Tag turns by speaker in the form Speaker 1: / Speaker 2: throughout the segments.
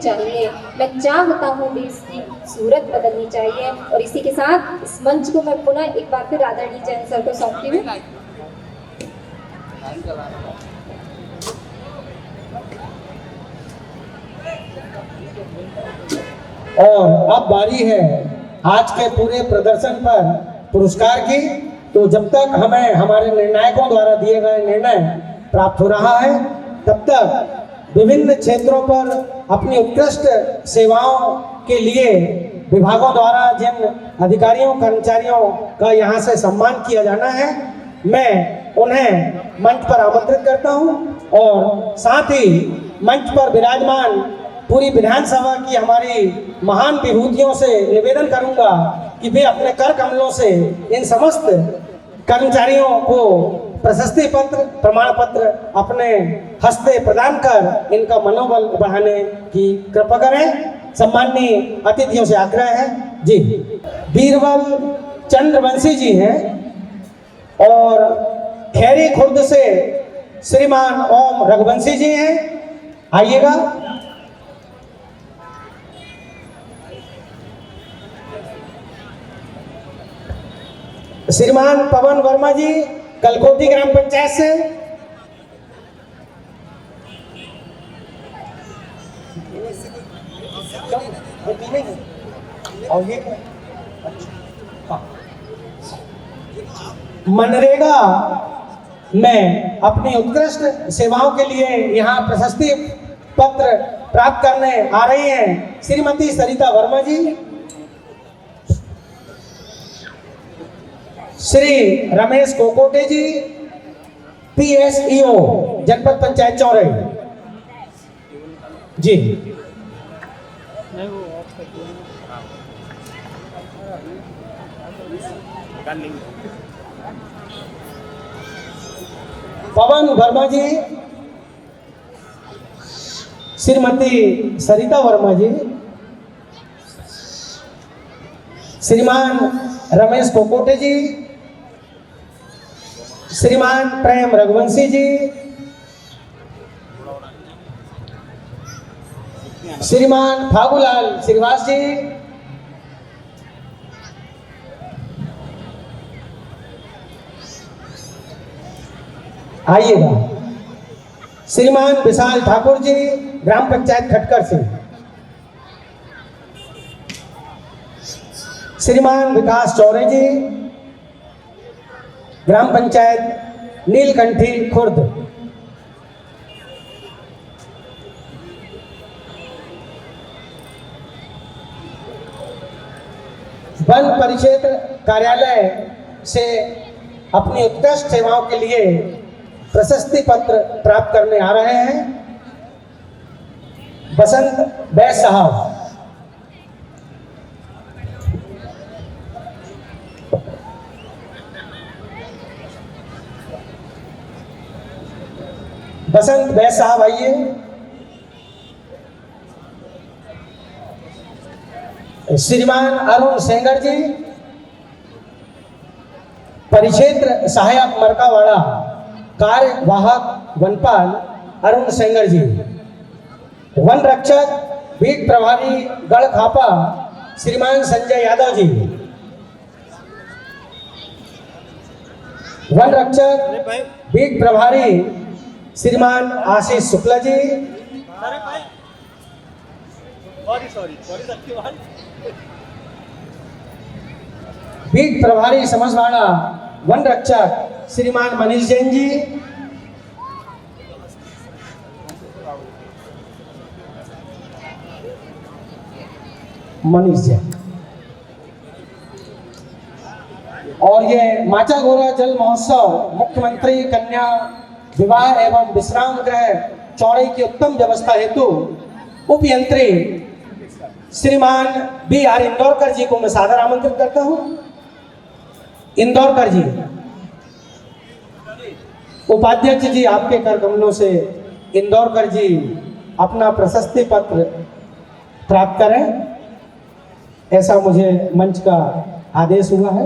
Speaker 1: चाहिए। मैं चाहता हूँ देश की सूरत बदलनी चाहिए। और इसी के साथ इस मंच को मैं पुनः एक बार फिर आदरणीय जैन सर को सौंपती हूँ।
Speaker 2: और अब बारी है आज के पूरे प्रदर्शन पर पुरस्कार की। तो जब तक हमें हमारे निर्णायकों द्वारा दिए गए निर्णय प्राप्त हो रहा है, तब तक विभिन्न क्षेत्रों पर अपनी उत्कृष्ट सेवाओं के लिए विभागों द्वारा जिन अधिकारियों कर्मचारियों का यहाँ से सम्मान किया जाना है, मैं उन्हें मंच पर आमंत्रित करता हूँ। और साथ ही मंच पर विराजमान पूरी विधानसभा की हमारी महान विभूतियों से निवेदन करूंगा कि वे अपने कर कमलों से इन समस्त कर्मचारियों को प्रशस्ति पत्र प्रमाण पत्र अपने हस्ते प्रदान कर इनका मनोबल बढ़ाने की कृपा करें। सम्माननीय अतिथियों से आग्रह है जी। बीरबल चंद्रवंशी जी हैं और खैरी खुर्द से श्रीमान ओम रघुवंशी जी हैं, आइएगा। श्रीमान पवन वर्मा जी कलकोटी ग्राम पंचायत से, और ये मनरेगा में अपनी उत्कृष्ट सेवाओं के लिए यहाँ प्रशस्ति पत्र प्राप्त करने आ रही हैं श्रीमती सरिता वर्मा जी। श्री रमेश कोकोटे जी, PSEO जनपद पंचायत चौरई जी। पवन वर्मा जी, श्रीमती सरिता वर्मा जी, श्रीमान रमेश कोकोटे जी, श्रीमान प्रेम रघुवंशी जी, श्रीमान फागुलाल श्रीवास जी, आइएगा। श्रीमान विशाल ठाकुर जी ग्राम पंचायत खटकर से, श्रीमान विकास चौरे जी ग्राम पंचायत नीलकंठी खुर्द, वन परिक्षेत्र कार्यालय से अपनी उत्कृष्ट सेवाओं के लिए प्रशस्ति पत्र प्राप्त करने आ रहे हैं बसंत बैस साहब। बसंत बैस साहब आइए। श्रीमान अरुण सेंगर जी परिक्षेत्र सहायक मरकावाड़ा कार्यवाहक वनपाल अरुण सेंगर जी, वन रक्षक बीट प्रभारी गढ़ खापा श्रीमान संजय यादव जी, वन रक्षक बीट प्रभारी श्रीमान आशीष शुक्ला जी, बीट प्रभारी समझवाड़ा वन रक्षक श्रीमान मनीष जैन जी, मनीष जैन। और ये माचा गोरा जल महोत्सव मुख्यमंत्री कन्या विवाह एवं विश्राम गृह चौड़ई की उत्तम व्यवस्था हेतु उपयंत्री श्रीमान BR इंदौरकर जी को मैं सादर आमंत्रित करता हूं। इंदौरकर जी, उपाध्यक्ष जी, आपके कर कमलों से इंदौरकर जी अपना प्रशस्ति पत्र प्राप्त करें, ऐसा मुझे मंच का आदेश हुआ है।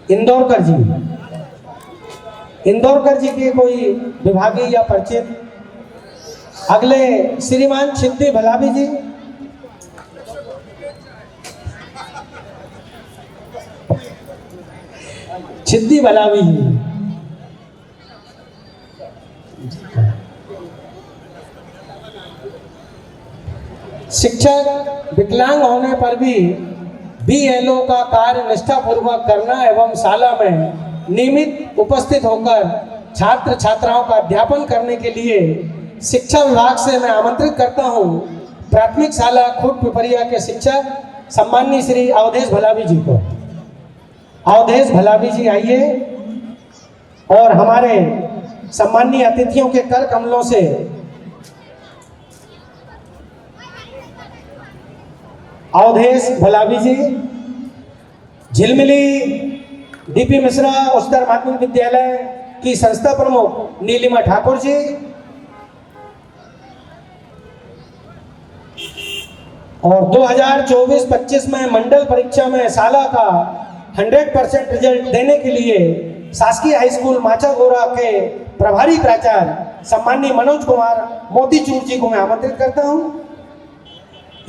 Speaker 2: इंदौरकर जी, इंदौरकर जी के कोई विभागीय या परिचित अगले श्रीमान सिद्धि भलावी जी। सिद्धि भलावी जी। शिक्षक विकलांग होने पर भी BLO का कार्य निष्ठापूर्वक करना एवं शाला में नियमित उपस्थित होकर छात्र छात्राओं का अध्यापन करने के लिए शिक्षा विभाग से मैं आमंत्रित करता हूं प्राथमिक शाला खूट पिपरिया के शिक्षक सम्माननीय श्री अवधेश भलावी जी को। अवधेश भलावी जी आइए और हमारे सम्माननीय अतिथियों के कर कमलों से अवधेश भलावी जी, झिलमिली DP मिश्रा उच्चतर माध्यमिक विद्यालय की संस्था प्रमुख नीलिमा ठाकुर जी, और 2024-25 में मंडल परीक्षा में शाला का 100% रिजल्ट देने के लिए शासकीय हाई स्कूल माचागोरा के प्रभारी प्राचार्य सम्माननीय मनोज कुमार मोतीचूर जी को मैं आमंत्रित करता हूं।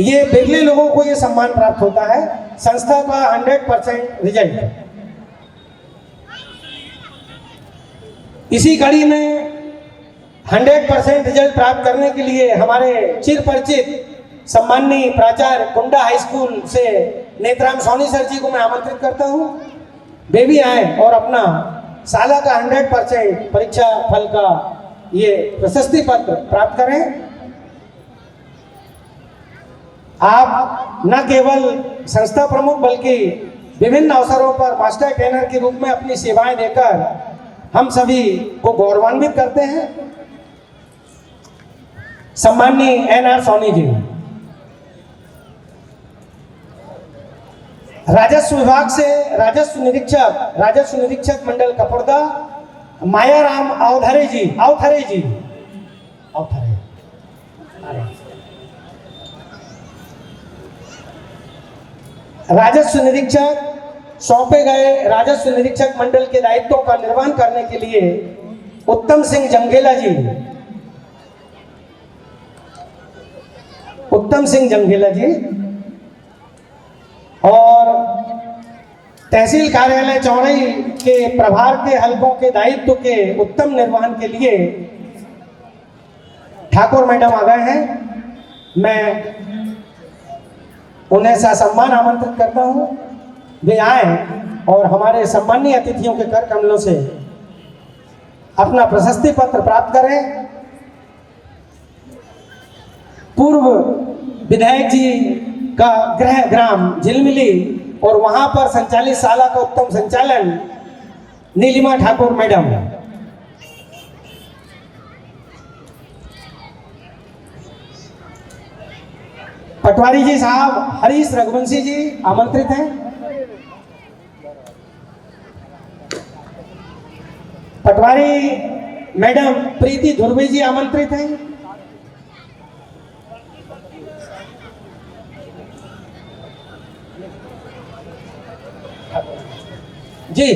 Speaker 2: ये बिरले लोगों को ये सम्मान प्राप्त होता है, संस्था का 100% रिजल्ट। इसी कड़ी में 100% रिजल्ट प्राप्त करने के लिए हमारे चिर परिचित सम्माननीय प्राचार्य कुंडा हाई स्कूल से नेत्राम सोनी सर जी को मैं आमंत्रित करता हूं। वे भी आए और अपना शाला का 100% परीक्षा फल का ये प्रशस्ति पत्र प्राप्त करें। आप न केवल संस्था प्रमुख बल्कि विभिन्न अवसरों पर मास्टर ट्रेनर के रूप में अपनी सेवाएं देकर हम सभी को गौरवान्वित करते हैं। सम्माननीय NR सोनी जी। राजस्व विभाग से राजस्व निरीक्षक मंडल कपुरदा मायाराम अवधरे जी। राजस्व निरीक्षक सौंपे गए राजस्व निरीक्षक मंडल के दायित्वों का निर्वहन करने के लिए उत्तम सिंह जंगेला जी और तहसील कार्यालय चौरई के प्रभार के हलकों के दायित्व के उत्तम निर्वहन के लिए ठाकुर मैडम आ गए हैं। मैं उन्हें ससम्मान आमंत्रित करता हूं, वे आए और हमारे सम्मानीय अतिथियों के कर कमलों से अपना प्रशस्ति पत्र प्राप्त करें। पूर्व विधायक जी का गृह ग्राम झिलमिली और वहां पर संचालित शाला का उत्तम संचालन नीलिमा ठाकुर मैडम। पटवारी जी साहब हरीश रघुवंशी जी आमंत्रित हैं। पटवारी मैडम प्रीति धुर्वे जी आमंत्रित हैं। जी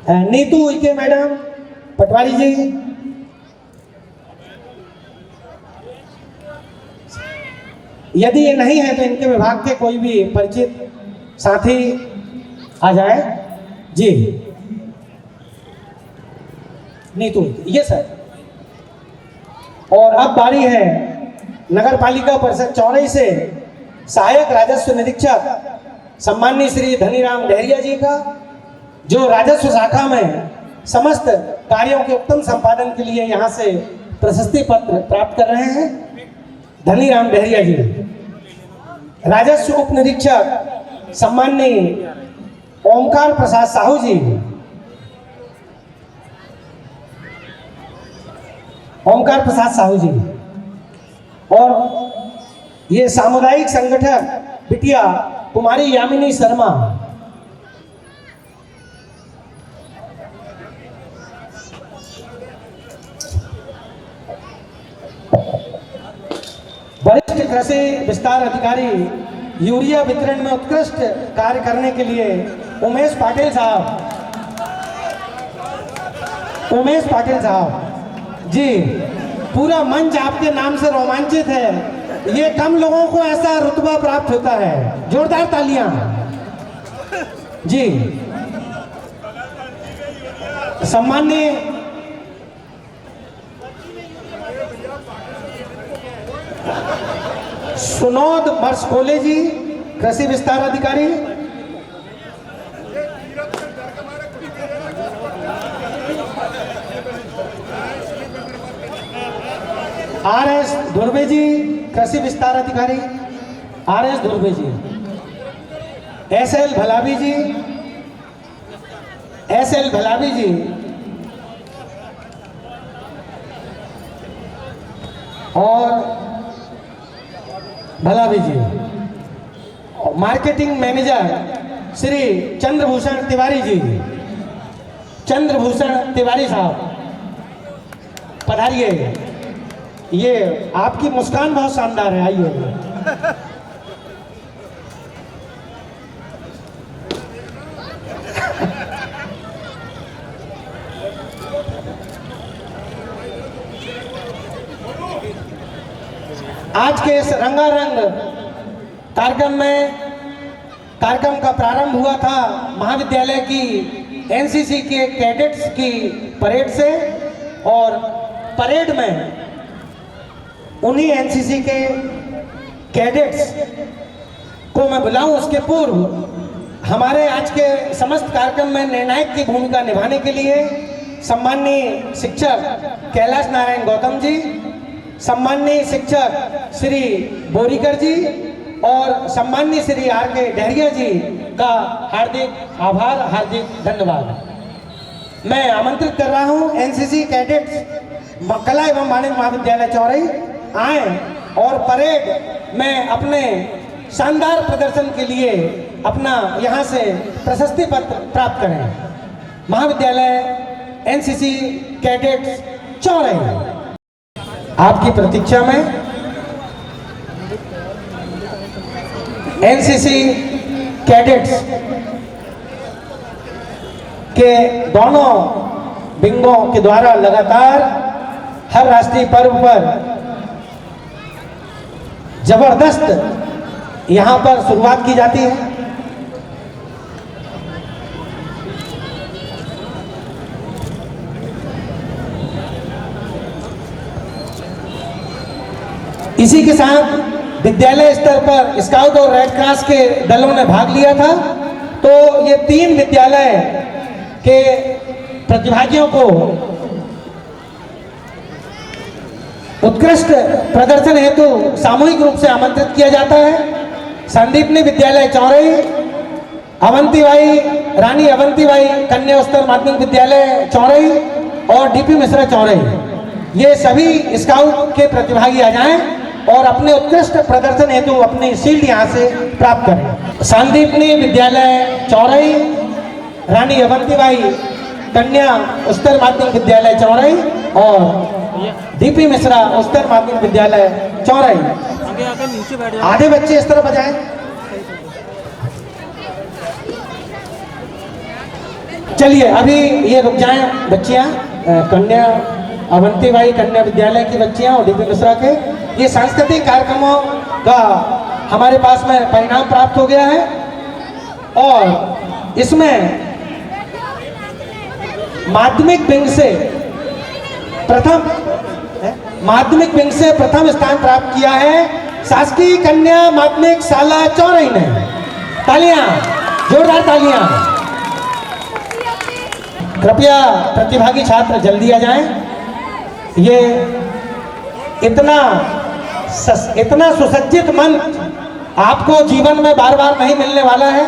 Speaker 2: नीतू उइके मैडम पटवारी जी। यदि ये नहीं है तो इनके विभाग के कोई भी परिचित साथी आ जाए। जी नीतू ये सर। और अब बारी है नगर पालिका परिषद चौरई से सहायक राजस्व निरीक्षक सम्माननीय श्री धनीराम डहरिया जी का, जो राजस्व शाखा में समस्त कार्यों के उत्तम संपादन के लिए यहाँ से प्रशस्ति पत्र प्राप्त कर रहे हैं। धनीराम डहरिया जी। राजस्व उप निरीक्षक सम्माननीय ओमकार प्रसाद साहू जी। ओमकार प्रसाद साहू जी। और ये सामुदायिक संगठक बिटिया कुमारी यामिनी शर्मा। वरिष्ठ कृषि विस्तार अधिकारी यूरिया वितरण में उत्कृष्ट कार्य करने के लिए उमेश पाटिल साहब जी। पूरा मंच आपके नाम से रोमांचित है। ये कम लोगों को ऐसा रुतबा प्राप्त होता है। जोरदार तालियां जी। सम्माननीय सुनोद मर्सकोले जी, कृषि विस्तार अधिकारी। आर.एस. धुर्वे जी, कृषि विस्तार अधिकारी। आर.एस. धुर्वे जी। एस.एल. भलावी जी, एस.एल. भलावी जी। और भलावी जी। और मार्केटिंग मैनेजर श्री चंद्रभूषण तिवारी जी। चंद्रभूषण तिवारी साहब पधारिए। ये आपकी मुस्कान बहुत शानदार है, आइए। आज के इस रंगारंग कार्यक्रम का प्रारंभ हुआ था महाविद्यालय की एनसीसी के कैडेट्स की परेड से, और परेड में उन्हीं एनसीसी के कैडेट्स को मैं बुलाऊं उसके पूर्व हमारे आज के समस्त कार्यक्रम में निर्णायक की भूमिका निभाने के लिए सम्माननीय शिक्षक कैलाश नारायण गौतम जी, सम्माननीय शिक्षक श्री बोरीकर जी और सम्माननीय श्री आर.के. डहरिया जी का हार्दिक आभार, हार्दिक धन्यवाद। मैं आमंत्रित कर रहा हूं एनसीसी कैडेट्स कला एवं वाणिज्य महाविद्यालय चौरई आए और परेड में अपने शानदार प्रदर्शन के लिए अपना यहां से प्रशस्ति पत्र प्राप्त करें। महाविद्यालय एनसीसी कैडेट्स चौरई आपकी प्रतीक्षा में। एनसीसी कैडेट्स के दोनों विंगों के द्वारा लगातार हर राष्ट्रीय पर्व पर जबरदस्त यहां पर शुरुआत की जाती है। इसी के साथ विद्यालय स्तर पर स्काउट और रेड क्रॉस के दलों ने भाग लिया था, तो ये 3 विद्यालय के प्रतिभागियों को उत्कृष्ट प्रदर्शन हेतु सामूहिक रूप से आमंत्रित किया जाता है। संदीपनी विद्यालय चौरई, अवंतीबाई रानी अवंतीबाई कन्या उच्चतर माध्यमिक विद्यालय चौरई और डीपी मिश्रा चौरई, ये सभी स्काउट के प्रतिभागी आ जाएं और अपने उत्कृष्ट प्रदर्शन हेतु अपनी शील्ड यहाँ से प्राप्त करें। संदीपनी विद्यालय चौरई, रानी अवंतीबाई कन्या उच्चतर माध्यमिक विद्यालय चौरई और डीपी मिश्रा उच्चतर माध्यमिक विद्यालय चौरई। आधे बच्चे इस तरफ बजाएं। चलिए अभी ये रुक जाएं बच्चियां, कन्या अवंतीबाई कन्या विद्यालय की बच्चियां और डीपी मिश्रा के ये सांस्कृतिक कार्यक्रमों का हमारे पास में परिणाम प्राप्त हो गया है और इसमें माध्यमिक विंग से प्रथम स्थान प्राप्त किया है शासकीय कन्या माध्यमिक शाला चौरई ने। तालियां, जोरदार तालियां। कृपया प्रतिभागी छात्र जल्दी आ जाएं। ये इतना सुसज्जित मंच आपको जीवन में बार बार नहीं मिलने वाला है।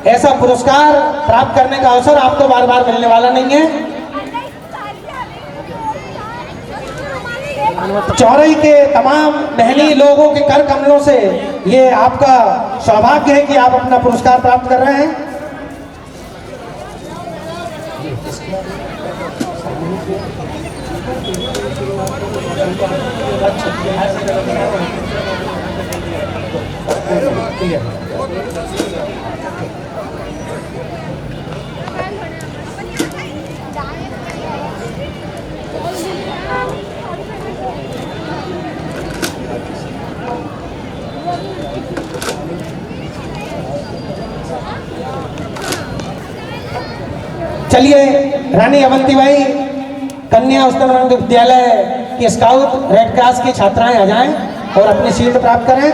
Speaker 2: ऐसा पुरस्कार प्राप्त करने का अवसर आपको बार बार मिलने वाला नहीं है। चौरई के तमाम मेहनती लोगों के कर कमलों से ये आपका सौभाग्य है कि आप अपना पुरस्कार प्राप्त कर रहे हैं। चलिए रानी अवंतीबाई कन्या उच्चतर माध्यमिक विद्यालय के स्काउट रेड क्रॉस की छात्राएं आ जाएं और अपनी शील्ड प्राप्त करें।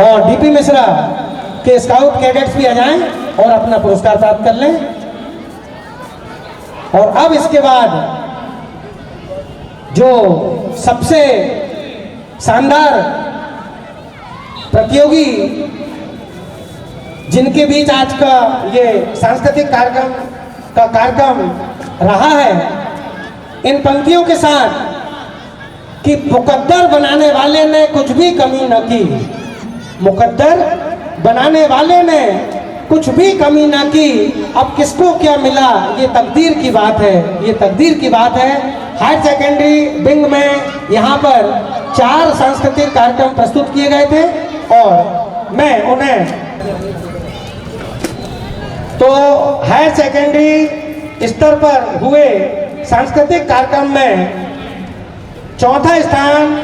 Speaker 2: और डीपी मिश्रा के स्काउट कैडेट्स भी आ जाएं और अपना पुरस्कार प्राप्त कर लें। और अब इसके बाद जो सबसे शानदार प्रतियोगी जिनके बीच आज का ये सांस्कृतिक कार्यक्रम रहा है, इन पंक्तियों के साथ कि मुकद्दर बनाने वाले ने कुछ भी कमी न की, मुकद्दर बनाने वाले ने कुछ भी कमी ना की, अब किसको क्या मिला ये तकदीर की बात है, ये तकदीर की बात है। हायर सेकेंडरी विंग में यहाँ पर 4 सांस्कृतिक कार्यक्रम प्रस्तुत किए गए थे और मैं उन्हें तो हायर सेकेंडरी स्तर पर हुए सांस्कृतिक कार्यक्रम में चौथा स्थान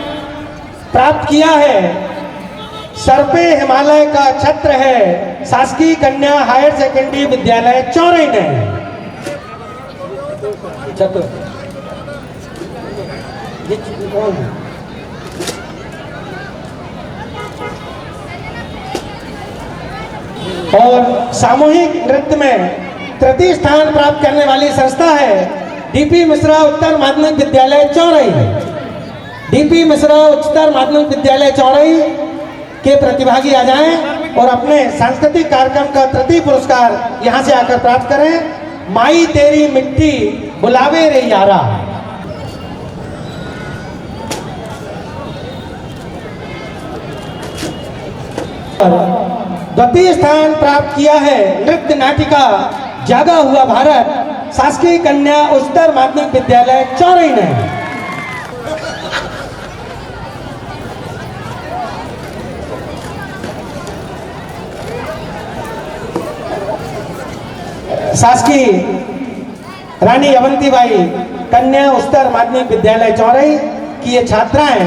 Speaker 2: प्राप्त किया है। सर पे हिमालय का छत्र है, शासकीय कन्या हायर सेकेंडरी विद्यालय चौरई ने। और सामूहिक नृत्य में तृतीय स्थान प्राप्त करने वाली संस्था है डीपी मिश्रा उच्चतर माध्यमिक विद्यालय चौरई। डीपी मिश्रा उच्चतर माध्यमिक विद्यालय चौरई के प्रतिभागी आ जाएं और अपने सांस्कृतिक कार्यक्रम का तृतीय पुरस्कार यहां से आकर प्राप्त करें। माई तेरी मिट्टी बुलावे रे यारा। द्वितीय स्थान प्राप्त किया है नृत्य नाटिका जागा हुआ भारत शासकीय कन्या उच्चतर माध्यमिक विद्यालय चौरई ने। शासकीय रानी अवंतीबाई कन्या उच्चतर माध्यमिक विद्यालय चौरई की ये छात्राएं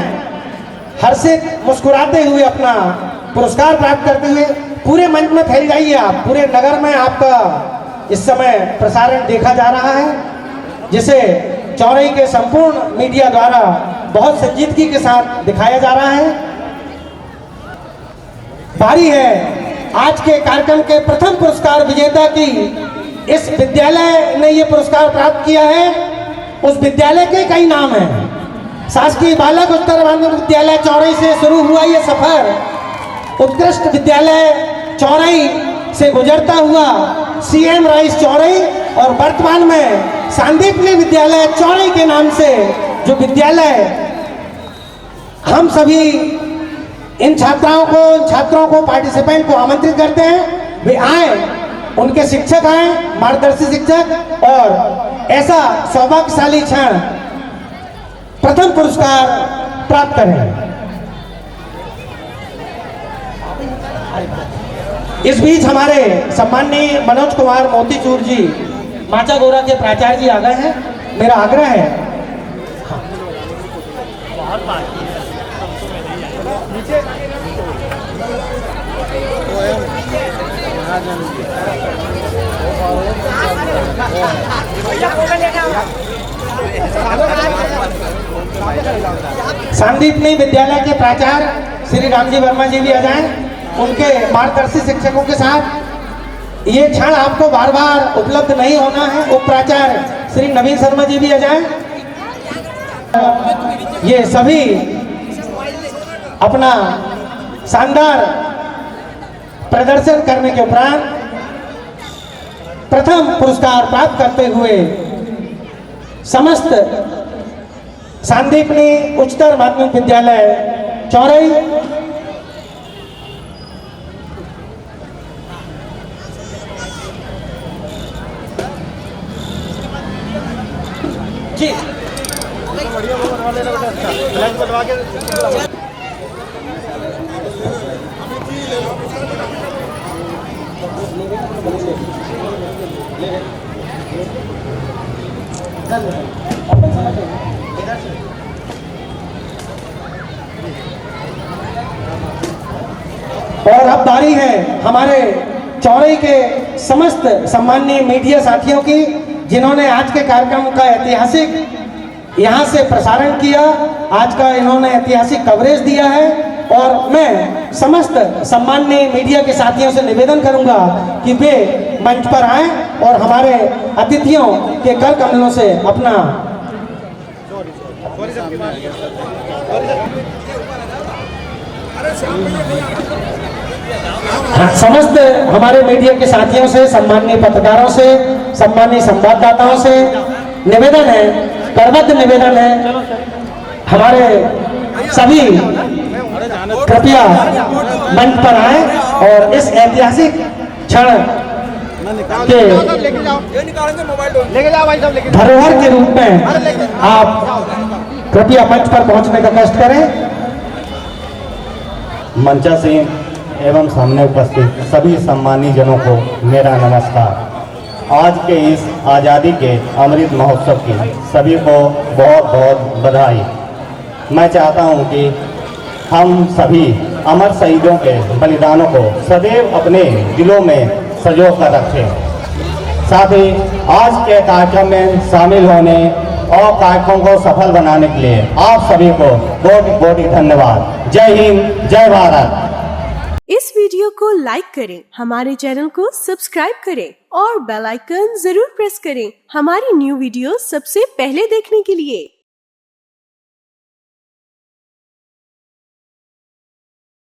Speaker 2: हर्षित मुस्कुराते हुए अपना पुरस्कार प्राप्त करते हुए पूरे मंच में फैल जाइए। आप पूरे नगर में आपका इस समय प्रसारण देखा जा रहा है, जिसे चौरई के संपूर्ण मीडिया द्वारा बहुत संजीदगी के साथ दिखाया जा रहा है। बारी है आज के कार्यक्रम के प्रथम पुरस्कार विजेता की। इस विद्यालय ने ये पुरस्कार प्राप्त किया है, उस विद्यालय के कई नाम हैं। शासकीय बालक उच्चतर माध्यमिक विद्यालय चौरई से शुरू हुआ ये सफर उत्कृष्ट विद्यालय चौरई से गुजरता हुआ सीएम राइस चौरई और वर्तमान में सांदीपनी विद्यालय चौरई के नाम से जो विद्यालय हम सभी इन छात्रों को पार्टिसिपेंट को आमंत्रित करते हैं वे आए, उनके शिक्षक आए, मार्गदर्शी शिक्षक, और ऐसा सौभाग्यशाली क्षण प्रथम पुरस्कार प्राप्त करें। इस बीच हमारे सम्माननीय मनोज कुमार मोतीचूर जी माचा गोरा के प्राचार्य जी आ गए हैं। मेरा आग्रह है सांदीपनी विद्यालय के प्राचार्य श्री रामजी वर्मा जी भी आ जाएं, उनके मार्गदर्शी शिक्षकों के साथ। ये क्षण आपको बार बार उपलब्ध नहीं होना है। उप प्राचार्य श्री नवीन शर्मा जी भी आ जाएं। ये सभी अपना शानदार प्रदर्शन करने के उपरांत प्रथम पुरस्कार प्राप्त करते हुए समस्त सांदीपनी उच्चतर माध्यमिक विद्यालय चौरई जी और अब बारी है हमारे चौरई के समस्त सम्माननीय मीडिया साथियों की, जिन्होंने आज के कार्यक्रम का ऐतिहासिक यहाँ से प्रसारण किया। आज का इन्होंने ऐतिहासिक कवरेज दिया है और मैं समस्त सम्माननीय मीडिया के साथियों से निवेदन करूंगा कि वे मंच पर आएं और हमारे अतिथियों के कर कमलों से अपना समस्त हमारे मीडिया के साथियों से, सम्माननीय पत्रकारों से, सम्माननीय संवाददाताओं से निवेदन है, करबद्ध निवेदन है, हमारे सभी कृपया मंच पर आए और इस ऐतिहासिक क्षण के धरोहर के रूप में आप कृपया मंच पर पहुंचने का कष्ट करें।
Speaker 3: मंचासीन एवं सामने उपस्थित सभी सम्मानी जनों को मेरा नमस्कार। आज के इस आज़ादी के अमृत महोत्सव की सभी को बहुत बहुत बधाई। मैं चाहता हूं कि हम सभी अमर शहीदों के बलिदानों को सदैव अपने दिलों में संजो कर रखें। साथ ही आज के कार्यक्रम में शामिल होने और कार्यक्रम को सफल बनाने के लिए आप सभी को बहुत बहुत धन्यवाद। जय हिंद, जय भारत।
Speaker 4: इस वीडियो को लाइक करें, हमारे चैनल को सब्सक्राइब करें और बेल आइकन जरूर प्रेस करें हमारी न्यू वीडियो सबसे पहले देखने के लिए।